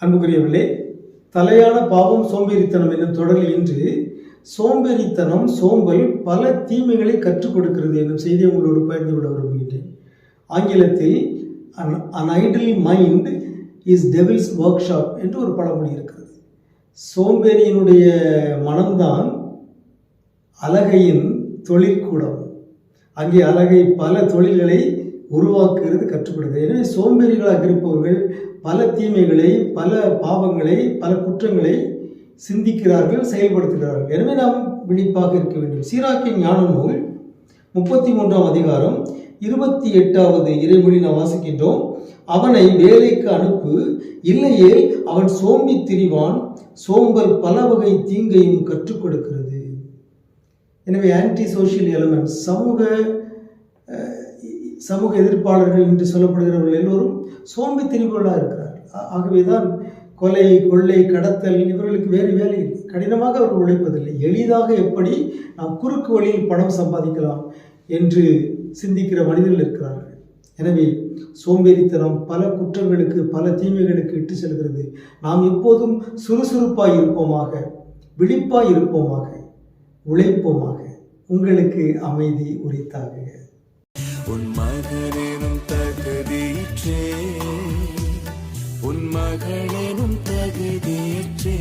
அன்புக்குரியவர்களே, தலையான பாவம் சோம்பேறித்தனம் என்னும் தொடரில் இன்று சோம்பேறித்தனம், சோம்பல் பல தீமைகளை கற்றுக் கொடுக்கிறது என்னும் செய்தியை உங்களோடு பகிர்ந்து விட விரும்புகின்றேன். ஆங்கிலத்தில் an idle mind is devil's workshop என்று ஒரு பழமொழி இருக்கிறது. சோம்பேறியினுடைய மனம்தான் அலகையின் தொழிற்கூடம். அங்கே அலகை பல தொழில்களை உருவாக்குகிறது, கற்றுக் கொடுக்கிறது. எனவே சோம்பேறிகளாக இருப்பவர்கள் பல தீமைகளை, பல பாவங்களை, பல குற்றங்களை சிந்திக்கிறார்கள், செயல்படுத்துகிறார்கள். எனவே நாம் விழிப்பாக இருக்க வேண்டும். சீராக்கின் ஞான நூல் 33ஆம் அதிகாரம் 28வது இறைமொழி நாம் வாசிக்கின்றோம். அவனை வேலைக்கு அனுப்பு, இல்லையே அவன் சோம்பி திரிவான். சோம்பல் பல வகை தீங்கையும் கற்றுக் கொடுக்கிறது. எனவே ஆன்டி சோஷியல் எலிமெண்ட்ஸ், சமூக எதிர்ப்பாளர்கள் என்று சொல்லப்படுகிறவர்கள் எல்லோரும் சோம்பி திரிபவர்களாக இருக்கிறார்கள். ஆகவேதான் கொலை, கொள்ளை, கடத்தல் இவர்களுக்கு வேறு வேலை இல்லை. கடினமாக அவர்கள் உழைப்பதில்லை. எளிதாக எப்படி நாம் குறுக்கு வழியில் பணம் சம்பாதிக்கலாம் என்று சிந்திக்கிற மனிதர்கள் இருக்கிறார்கள். எனவே சோம்பேறித்தனம் பல குற்றங்களுக்கு, பல தீமைகளுக்கு இட்டு செல்கிறது. நாம் எப்போதும் சுறுசுறுப்பாய் இருப்போமாக, விழிப்பாய் இருப்போமாக, உழைப்போமாக. உங்களுக்கு அமைதி உரித்தாக. உன் மகனேனும் தகுதியிற்றே, உன் மகளேனும் தகுதியிற்றே.